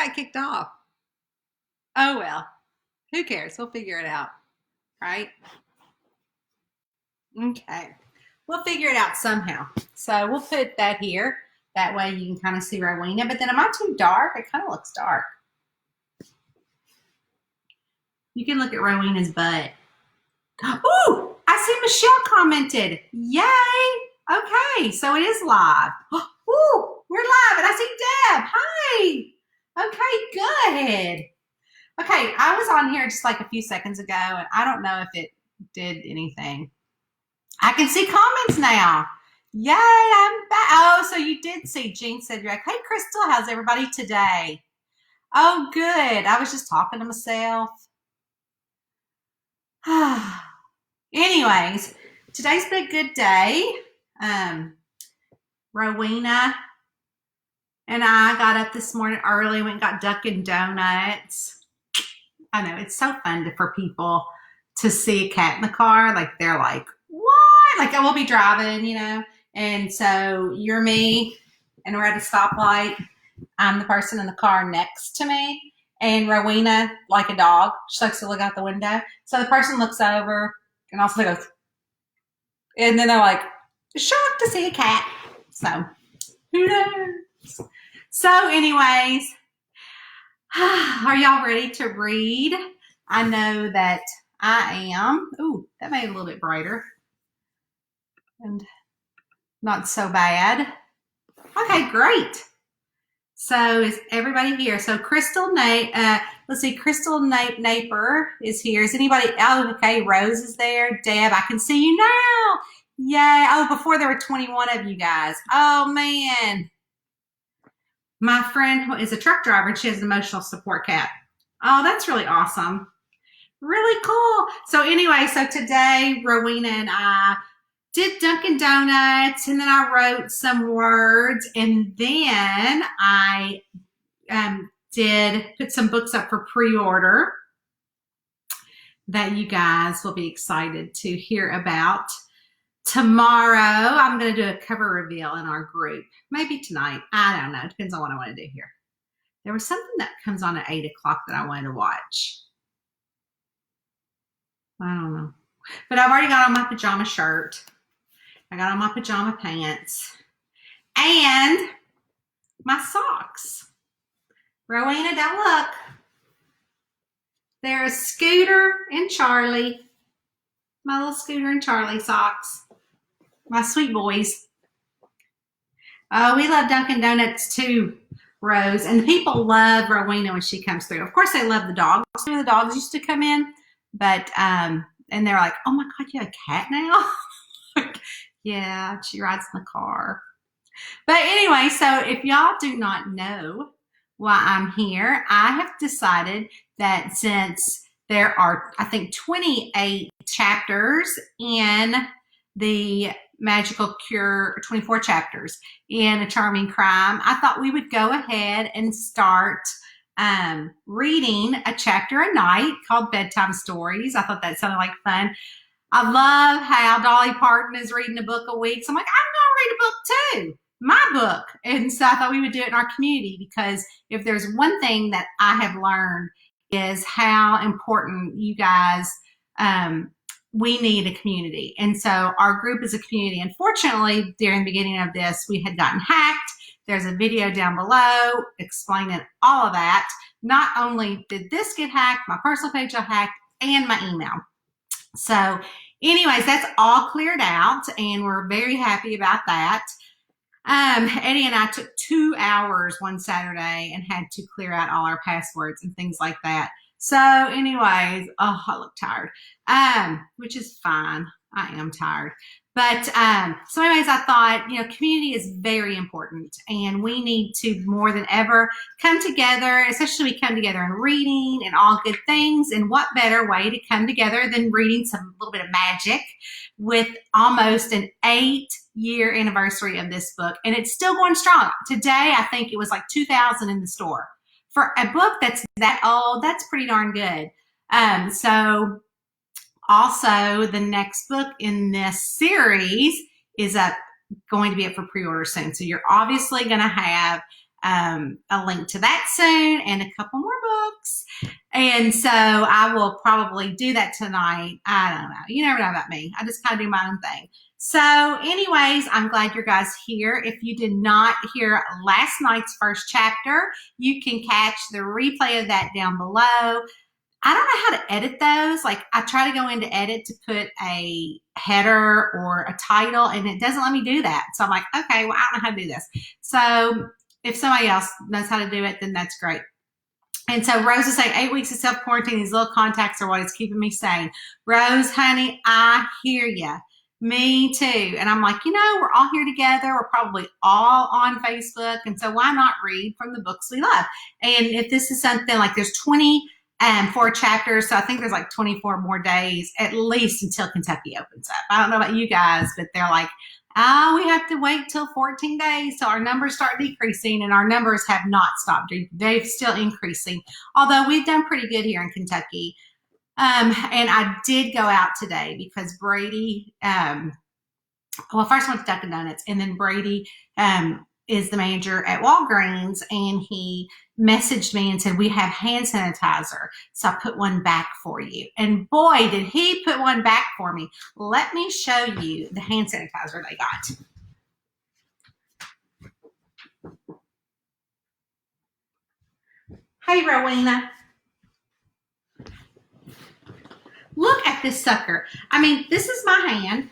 got kicked off. Oh well, who cares? We'll figure it out, right? Okay, we'll figure it out somehow. So we'll put that here. That way you can kind of see Rowena. But then am I too dark? It kind of looks dark. You can look at Rowena's butt. Ooh, I see Michelle commented. Yay! Okay, so it is live. Ooh, we're live, and I see Deb. Hi. Okay, good. Okay, I was on here just like a few seconds ago, and I don't know if it did anything. I can see comments now. Yay, I'm back. Oh, so you did see. Jean said, you're like, hey, Crystal, how's everybody today? Oh, good. I was just talking to myself. Anyways, today's been a good day. Rowena and I got up this morning early, went and got Dunkin' Donuts. I know, it's so fun for people to see a cat in the car. Like, they're like, what? Like, I will be driving, you know? And so you're me, and we're at a stoplight. I'm the person in the car next to me. And Rowena, like a dog, she likes to look out the window. So the person looks over and also goes, and then they're like, shocked to see a cat. So, who knows? So, anyways, are y'all ready to read? I know that I am. Ooh, that made it a little bit brighter. And not so bad. Okay, great. So is everybody here? So Crystal let's see, Crystal Naper is here. Is anybody? Oh, okay, Rose is there. Deb, I can see you now. Yay. Oh, before there were 21 of you guys. Oh, man. My friend is a truck driver, and she has an emotional support cat. Oh, that's really awesome. Really cool. So anyway, so today, Rowena and I did Dunkin' Donuts, and then I wrote some words, and then I did put some books up for pre-order that you guys will be excited to hear about. Tomorrow, I'm going to do a cover reveal in our group. Maybe tonight. I don't know. It depends on what I want to do here. There was something that comes on at 8 o'clock that I wanted to watch. I don't know. But I've already got on my pajama shirt. I got on my pajama pants. And my socks. Rowena, don't look. There's Scooter and Charlie. My little Scooter and Charlie socks. My sweet boys. Oh, we love Dunkin' Donuts too, Rose. And people love Rowena when she comes through. Of course, they love the dogs. The dogs used to come in. But, and they're like, oh my God, you have a cat now? Yeah, she rides in the car. But anyway, so if y'all do not know why I'm here, I have decided that since there are, I think, 28 chapters in the Magical Cure, 24 chapters in A Charming Crime, I thought we would go ahead and start reading a chapter a night called Bedtime Stories. I thought that sounded like fun. I love how Dolly Parton is reading a book a week. So I'm like, I'm going to read a book too, my book. And so I thought we would do it in our community, because if there's one thing that I have learned is how important you guys, we need a community. And so our group is a community. Unfortunately, during the beginning of this, we had gotten hacked. There's a video down below explaining all of that. Not only did this get hacked, my personal page got hacked, and my email. So anyways, that's all cleared out, and we're very happy about that. Eddie and I took 2 hours one Saturday and had to clear out all our passwords and things like that. So anyways, oh, I look tired, which is fine. I am tired. But so anyways, I thought, you know, community is very important, and we need to more than ever come together, especially we come together in reading and all good things. And what better way to come together than reading some little bit of magic with almost an 8-year anniversary of this book. And it's still going strong. Today, I think it was like 2,000 in the store. For a book that's that old, that's pretty darn good. So also, the next book in this series is going to be up for pre-order soon. So you're obviously going to have a link to that soon and a couple more books. And so I will probably do that tonight. I don't know. You never know about me. I just kind of do my own thing. So anyways, I'm glad you guys here. If you did not hear last night's first chapter, you can catch the replay of that down below. I don't know how to edit those. Like, I try to go into edit to put a header or a title, and it doesn't let me do that. So I'm like, okay, well, I don't know how to do this. So if somebody else knows how to do it, then that's great. And so Rose is saying 8 weeks of self-quarantine, these little contacts are what is keeping me sane. Rose, honey, I hear you. Me too. And I'm like, we're all here together. We're probably all on Facebook. And so why not read from the books we love? And if this is something like there's 24 chapters, so I think there's like 24 more days at least until Kentucky opens up. I don't know about you guys, but they're like, we have to wait till 14 days till our numbers start decreasing, and our numbers have not stopped. They're still increasing, although we've done pretty good here in Kentucky. And I did go out today because Brady, well, first I went to Dunkin' Donuts, and then Brady is the manager at Walgreens, and he messaged me and said, we have hand sanitizer, so I put one back for you. And boy, did he put one back for me. Let me show you the hand sanitizer they got. Hey, Rowena. Look at this sucker. I mean, this is my hand,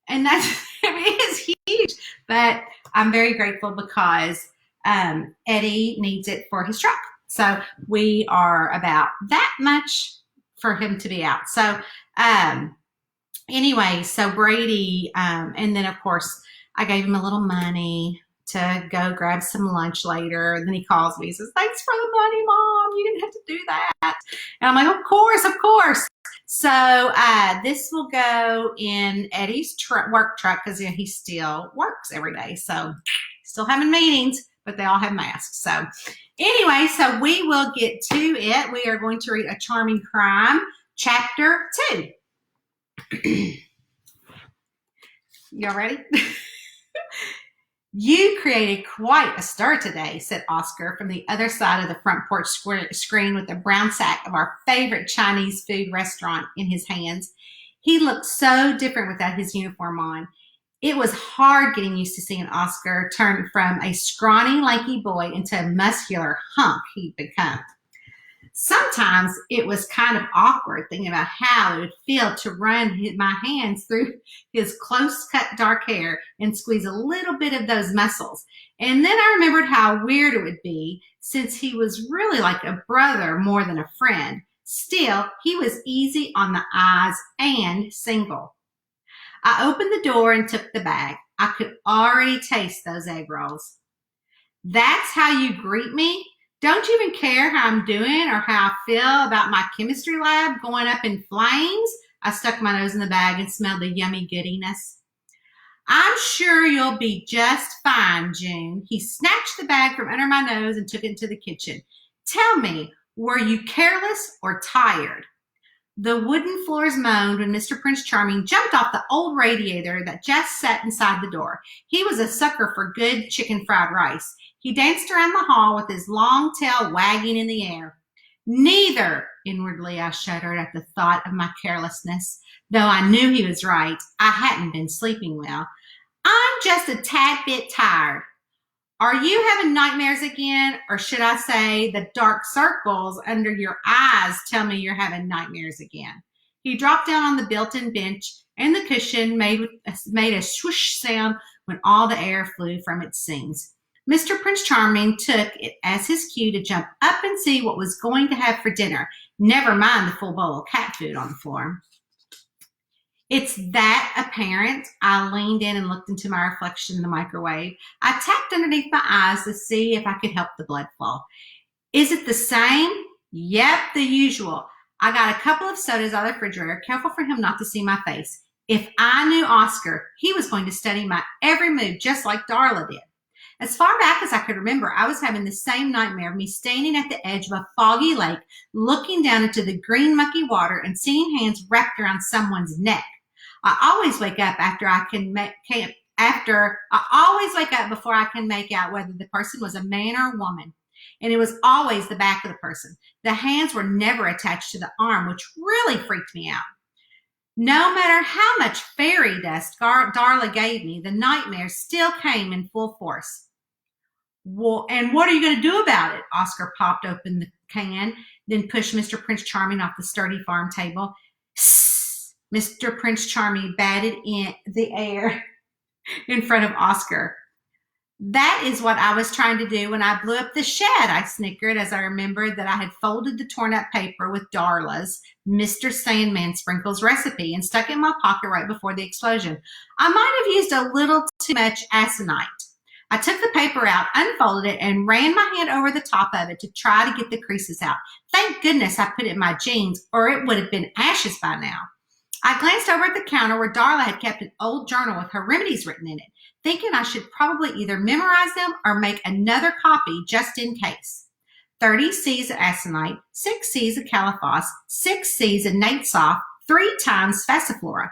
and that's, it's huge, but I'm very grateful because Eddie needs it for his truck. So we are about that much for him to be out. So anyway, so Brady, and then of course I gave him a little money to go grab some lunch later. And then he calls me, he says, thanks for the money, Mom. You didn't have to do that. And I'm like, of course, of course. So this will go in Eddie's work truck because he still works every day. So still having meetings, but they all have masks. So anyway, so we will get to it. We are going to read A Charming Crime, Chapter 2. Y'all ready? You created quite a stir today, said Oscar from the other side of the front porch screen with a brown sack of our favorite Chinese food restaurant in his hands. He looked so different without his uniform on. It was hard getting used to seeing Oscar turn from a scrawny, lanky boy into a muscular hunk he'd become. Sometimes it was kind of awkward thinking about how it would feel to run my hands through his close-cut dark hair and squeeze a little bit of those muscles. And then I remembered how weird it would be since he was really like a brother more than a friend. Still, he was easy on the eyes and single. I opened the door and took the bag. I could already taste those egg rolls. That's how you greet me? Don't you even care how I'm doing or how I feel about my chemistry lab going up in flames? I stuck my nose in the bag and smelled the yummy goodiness. I'm sure you'll be just fine, June. He snatched the bag from under my nose and took it to the kitchen. Tell me, were you careless or tired? The wooden floors moaned when Mr. Prince Charming jumped off the old radiator that just sat inside the door. He was a sucker for good chicken fried rice. He danced around the hall with his long tail wagging in the air. Neither, inwardly I shuddered at the thought of my carelessness. Though I knew he was right, I hadn't been sleeping well. I'm just a tad bit tired. Are you having nightmares again, or should I say the dark circles under your eyes tell me you're having nightmares again? He dropped down on the built-in bench, and the cushion made a swoosh sound when all the air flew from its seams. Mr. Prince Charming took it as his cue to jump up and see what was going to have for dinner, never mind the full bowl of cat food on the floor. It's that apparent. I leaned in and looked into my reflection in the microwave. I tapped underneath my eyes to see if I could help the blood flow. Is it the same? Yep, the usual. I got a couple of sodas out of the refrigerator, careful for him not to see my face. If I knew Oscar, he was going to study my every move just like Darla did. As far back as I could remember, I was having the same nightmare of me standing at the edge of a foggy lake, looking down into the green mucky water and seeing hands wrapped around someone's neck. I always wake up after I after I always wake up before I can make out whether the person was a man or a woman. And it was always the back of the person. The hands were never attached to the arm, which really freaked me out. No matter how much fairy dust Darla gave me, the nightmares still came in full force. Well, and what are you going to do about it? Oscar popped open the can, then pushed Mr. Prince Charming off the sturdy farm table. Sss, Mr. Prince Charming batted in the air in front of Oscar. That is what I was trying to do when I blew up the shed, I snickered as I remembered that I had folded the torn up paper with Darla's Mr. Sandman Sprinkles recipe and stuck it in my pocket right before the explosion. I might have used a little too much aconite. I took the paper out, unfolded it, and ran my hand over the top of it to try to get the creases out. Thank goodness I put it in my jeans, or it would have been ashes by now. I glanced over at the counter where Darla had kept an old journal with her remedies written in it, thinking I should probably either memorize them or make another copy just in case. 30 C's of aconite, 6 C's of calaphos, 6 C's of natesoft, 3 times Fasciflora.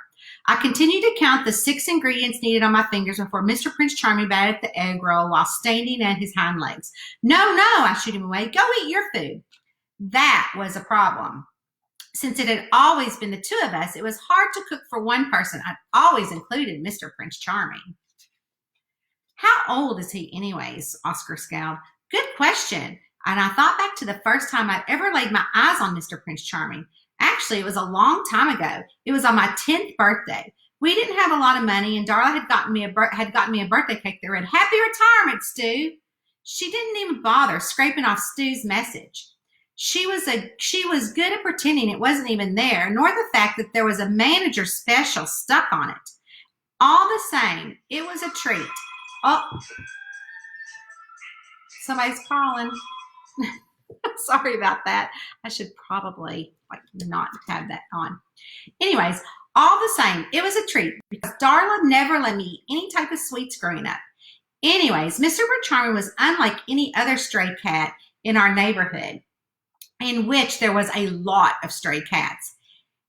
I continued to count the 6 ingredients needed on my fingers before Mr. Prince Charming batted at the egg roll while standing at his hind legs. No, I shoot him away. Go eat your food. That was a problem. Since it had always been the two of us, it was hard to cook for one person. I'd always included Mr. Prince Charming. How old is he anyways? Oscar scowled. Good question. And I thought back to the first time I'd ever laid my eyes on Mr. Prince Charming. Actually, it was a long time ago. It was on my 10th birthday. We didn't have a lot of money, and Darla had gotten me a birthday cake that read, "Happy retirement, Stu." She didn't even bother scraping off Stu's message. She was good at pretending it wasn't even there, nor the fact that there was a manager special stuck on it. All the same, it was a treat. Oh, somebody's calling. Sorry about that. I should probably not have that on. Anyways, all the same, it was a treat because Darla never let me eat any type of sweets growing up. Anyways, Mr. Prince Charming was unlike any other stray cat in our neighborhood, in which there was a lot of stray cats.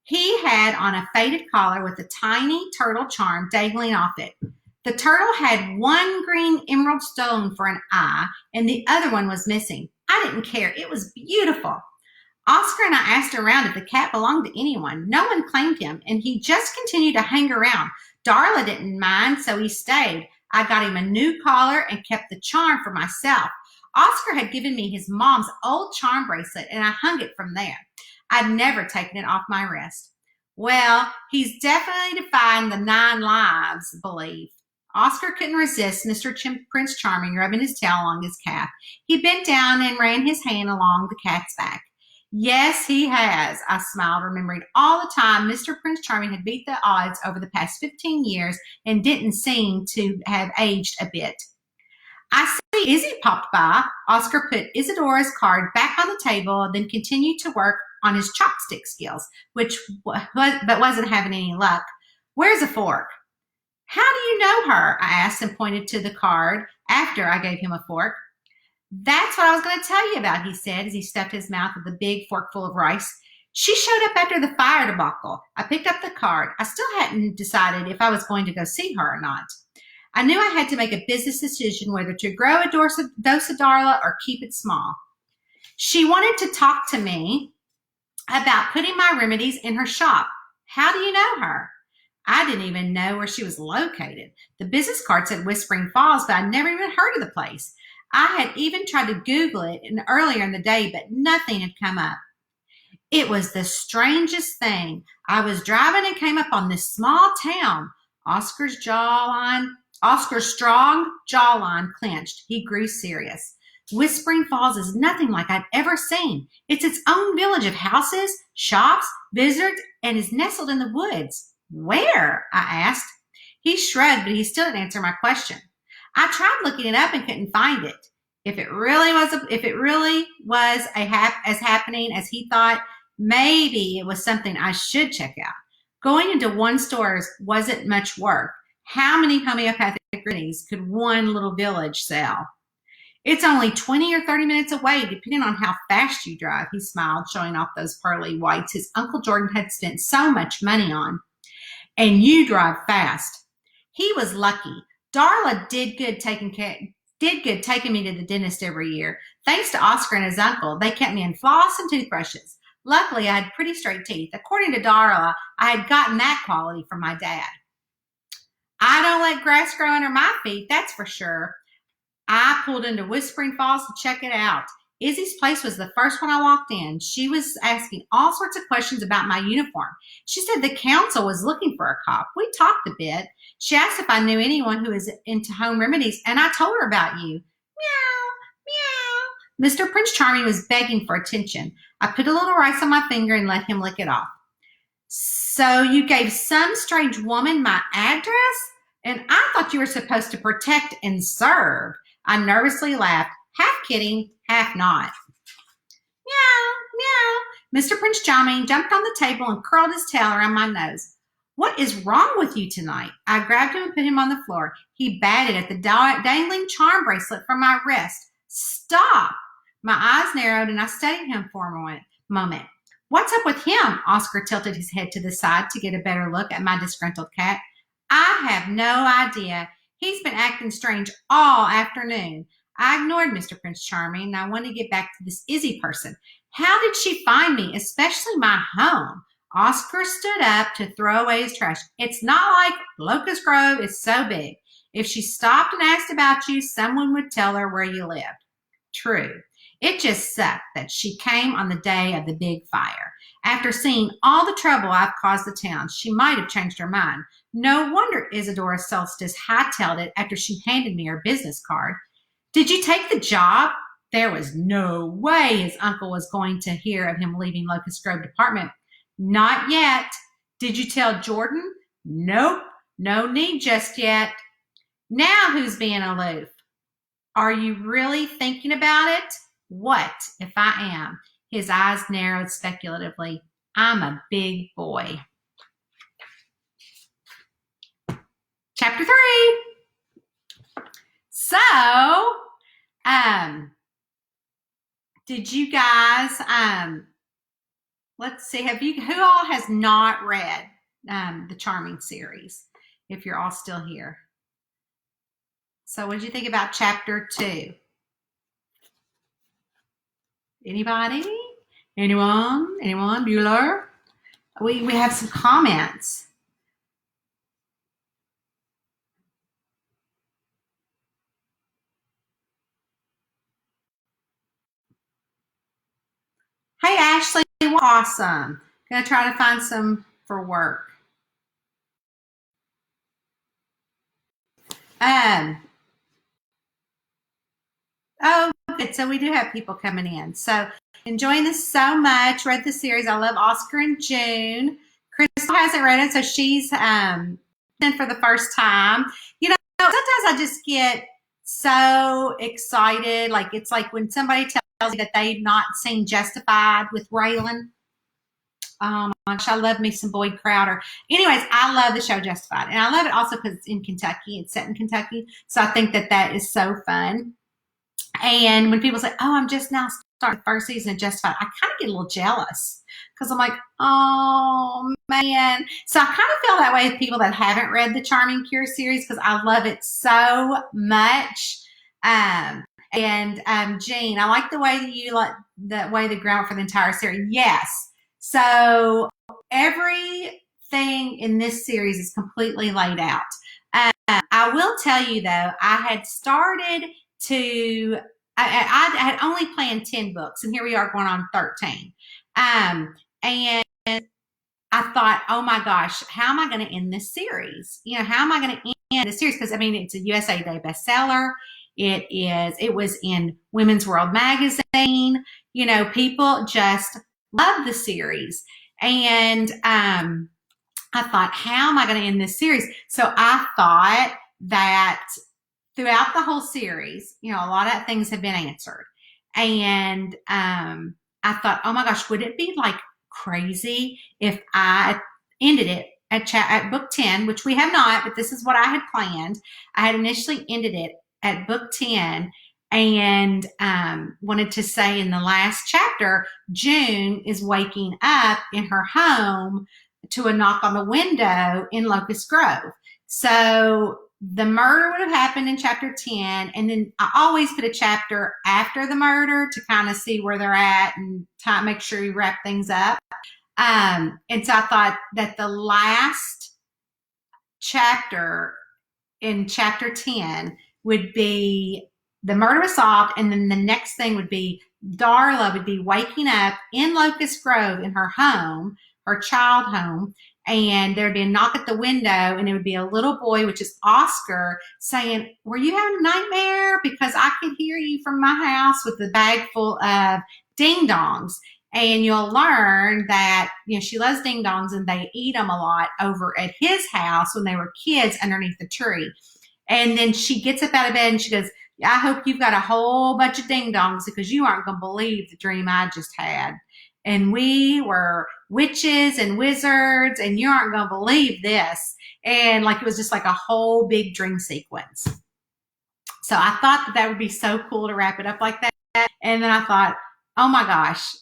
He had on a faded collar with a tiny turtle charm dangling off it. The turtle had one green emerald stone for an eye, and the other one was missing. I didn't care. It was beautiful. Oscar and I asked around if the cat belonged to anyone. No one claimed him, and he just continued to hang around. Darla didn't mind, so he stayed. I got him a new collar and kept the charm for myself. Oscar had given me his mom's old charm bracelet, and I hung it from there. I'd never taken it off my wrist. Well, he's definitely defying the 9 lives belief. Oscar couldn't resist Mr. Prince Charming rubbing his tail along his calf. He bent down and ran his hand along the cat's back. Yes, he has, I smiled, remembering all the time Mr. Prince Charming had beat the odds over the past 15 years and didn't seem to have aged a bit. I see Izzy popped by. Oscar put Isadora's card back on the table, then continued to work on his chopstick skills, but wasn't having any luck. Where's a fork? How do you know her? I asked and pointed to the card after I gave him a fork. That's what I was going to tell you about, he said as he stuffed his mouth with a big forkful of rice. She showed up after the fire debacle. I picked up the card. I still hadn't decided if I was going to go see her or not. I knew I had to make a business decision whether to grow a dose of Darla or keep it small. She wanted to talk to me about putting my remedies in her shop. How do you know her? I didn't even know where she was located. The business card said Whispering Falls, but I'd never even heard of the place. I had even tried to Google it earlier in the day, but nothing had come up. It was the strangest thing. I was driving and came up on this small town. Oscar's strong jawline clenched. He grew serious. Whispering Falls is nothing like I'd ever seen. It's its own village of houses, shops, visitors, and is nestled in the woods. Where? I asked. He shrugged, but he still didn't answer my question. I tried looking it up and couldn't find it. If it really was as happening as he thought, maybe it was something I should check out. Going into one store wasn't much work. How many homeopathic remedies could one little village sell? It's only 20 or 30 minutes away, depending on how fast you drive, he smiled, showing off those pearly whites his Uncle Jordan had spent so much money on. And you drive fast. He was lucky. Darla did good taking me to the dentist every year. Thanks to Oscar and his uncle, they kept me in floss and toothbrushes. Luckily, I had pretty straight teeth. According to Darla, I had gotten that quality from my dad. I don't let grass grow under my feet, that's for sure. I pulled into Whispering Falls to check it out. Izzy's place was the first one I walked in. She was asking all sorts of questions about my uniform. She said the council was looking for a cop. We talked a bit. She asked if I knew anyone who was into home remedies, and I told her about you. Meow, meow. Mr. Prince Charming was begging for attention. I put a little rice on my finger and let him lick it off. So you gave some strange woman my address? And I thought you were supposed to protect and serve. I nervously laughed, half kidding, half not. Meow, meow. Mr. Prince Charming jumped on the table and curled his tail around my nose. What is wrong with you tonight? I grabbed him and put him on the floor. He batted at the dangling charm bracelet from my wrist. Stop! My eyes narrowed and I studied him for a moment. What's up with him? Oscar tilted his head to the side to get a better look at my disgruntled cat. I have no idea. He's been acting strange all afternoon. I ignored Mr. Prince Charming and I wanted to get back to this Izzy person. How did she find me, especially my home? Oscar stood up to throw away his trash. It's not like Locust Grove is so big. If she stopped and asked about you, someone would tell her where you lived. True. It just sucked that she came on the day of the big fire. After seeing all the trouble I've caused the town, she might have changed her mind. No wonder Isadora Solstice hightailed it after she handed me her business card. Did you take the job? There was no way his uncle was going to hear of him leaving Locust Grove Department. Not yet. Did you tell Jordan? Nope. No need just yet. Now who's being aloof? Are you really thinking about it? What if I am? His eyes narrowed speculatively. I'm a big boy. Chapter 3. So, did you guys, let's see, who all has not read the Charming series, if you're all still here? So what did you think about chapter 2? Anybody? Anyone? Bueller? We have some comments. Hey, Ashley, awesome. Gonna try to find some for work. Oh, good. So we do have people coming in. So enjoying this so much. Read the series. I love Oscar and June. Crystal hasn't read it, so she's in for the first time. You know, sometimes I just get so excited. Like it's like when somebody tells me that they've not seen Justified with Raylan. Oh my gosh, I love me some Boyd Crowder. Anyways, I love the show Justified. And I love it also because it's in Kentucky. It's set in Kentucky. So I think that is so fun. And when people say, oh, I'm just now starting the first season of Justified, I kind of get a little jealous because I'm like, oh, man. So I kind of feel that way with people that haven't read the Charming Cure series because I love it so much. Jean, I like the way that you like the way the grammar for the entire series. Yes. So everything in this series is completely laid out. I will tell you, though, I had started to, I had only planned 10 books, and here we are going on 13. And I thought, oh my gosh, how am I going to end this series? You know, how am I going to end this series? Because I mean, it's a USA Today bestseller. It was in Women's World magazine. You know, people just love the series. And I thought, how am I going to end this series? So I thought that throughout the whole series, you know, a lot of things have been answered. And I thought, oh my gosh, would it be like crazy if I ended it at book 10, which we have not, but this is what I had planned. I had initially ended it at book 10 and wanted to say in the last chapter, June is waking up in her home to a knock on the window in Locust Grove. So the murder would have happened in chapter 10, and then I always put a chapter after the murder to kind of see where they're at and make sure you wrap things up. And so I thought that the last chapter in chapter 10 would be the murder was solved, and then the next thing would be Darla would be waking up in Locust Grove in her home, her child home, and there'd be a knock at the window, and it would be a little boy, which is Oscar, saying, "Were you having a nightmare? Because I could hear you from my house," with the bag full of ding dongs. And you'll learn that, she loves ding dongs, and they eat them a lot over at his house when they were kids underneath the tree. And then she gets up out of bed and she goes, "I hope you've got a whole bunch of ding dongs because you aren't going to believe the dream I just had. And we were witches and wizards, and you aren't going to believe this." And it was just like a whole big dream sequence. So I thought that would be so cool to wrap it up like that. And then I thought, oh my gosh,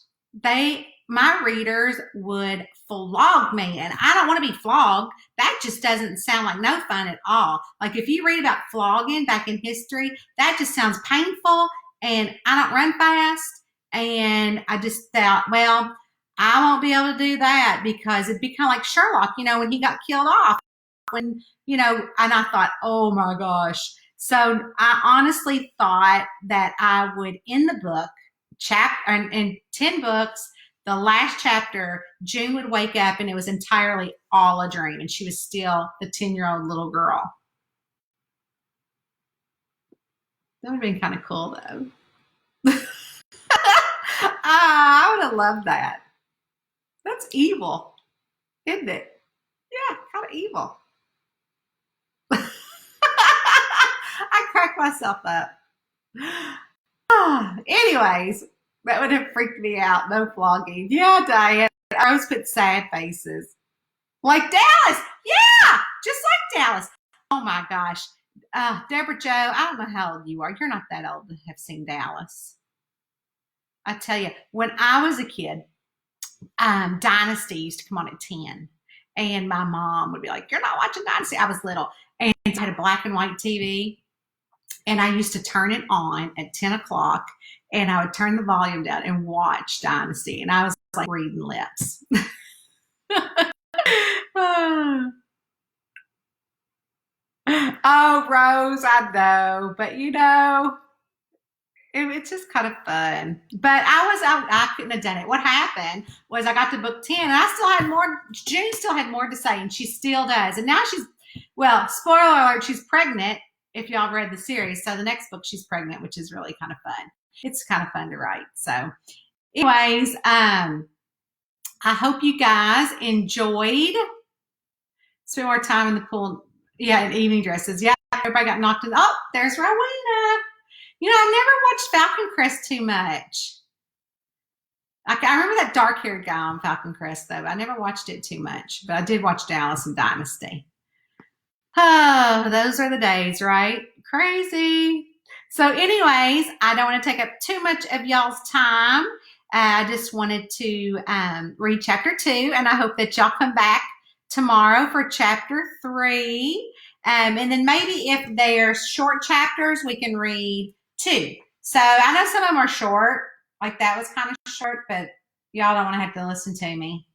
my readers would flog me, and I don't want to be flogged. That just doesn't sound like no fun at all. If you read about flogging back in history, that just sounds painful, and I don't run fast. And I just thought, well, I won't be able to do that because it'd be kind of like Sherlock, when he got killed off, and I thought, oh my gosh. So I honestly thought that I would end the book in 10 books, the last chapter, June would wake up and it was entirely all a dream, and she was still the 10-year-old little girl. That would have been kind of cool, though. I would have loved that. That's evil, isn't it? Yeah, kind of evil. I cracked myself up. Anyways, that would have freaked me out. No flogging. Yeah, Diane. I always put sad faces. Like Dallas. Yeah, just like Dallas. Oh my gosh. Deborah Jo, I don't know how old you are. You're not that old to have seen Dallas. I tell you, when I was a kid, Dynasty used to come on at 10. And my mom would be like, "You're not watching Dynasty." I was little. And I had a black and white TV. And I used to turn it on at 10 o'clock, and I would turn the volume down and watch Dynasty. And I was like reading lips. Oh, Rose, I know. But, it's just kind of fun. But I couldn't have done it. What happened was I got to book 10, and I still had more. June still had more to say, and she still does. And now spoiler alert, she's pregnant. If y'all read the series. So the next book, she's pregnant, which is really kind of fun. It's kind of fun to write. So anyways, I hope you guys enjoyed. Spend more time in the pool. Yeah, in evening dresses. Yeah, everybody got knocked in. Oh, there's Rowena. I never watched Falcon Crest too much. I remember that dark-haired guy on Falcon Crest, though. I never watched it too much. But I did watch Dallas and Dynasty. Oh, those are the days, right? Crazy. So anyways, I don't want to take up too much of y'all's time. I just wanted to read chapter 2, and I hope that y'all come back tomorrow for chapter 3. And then maybe if they're short chapters, we can read 2. So I know some of them are short. That was kind of short, but y'all don't want to have to listen to me.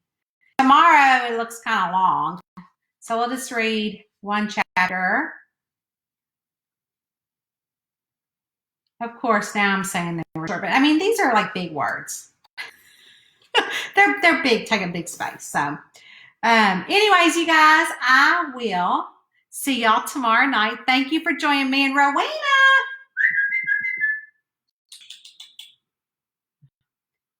Tomorrow, it looks kind of long. So we'll just read one chapter. Of course, now I'm saying they were short, but these are like big words. they're big, take a big space. So, anyways, you guys, I will see y'all tomorrow night. Thank you for joining me and Rowena.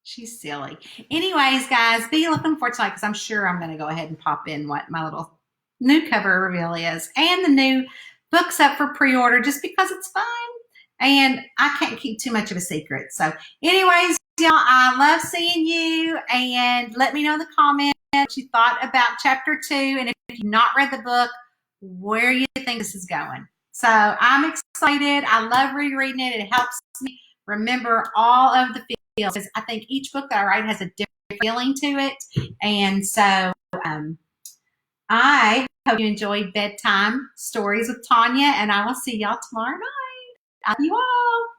She's silly. Anyways, guys, be looking forward to tonight because I'm sure I'm going to go ahead and pop in what my little new cover reveal is, and the new books up for pre-order just because it's fun, and I can't keep too much of a secret. So anyways, y'all, I love seeing you, and let me know in the comments what you thought about chapter 2, and if you've not read the book, where you think this is going. So I'm excited. I love rereading it. It helps me remember all of the feels, because I think each book that I write has a different feeling to it. And so I hope you enjoyed bedtime stories with Tanya, and I will see y'all tomorrow night. I love you all.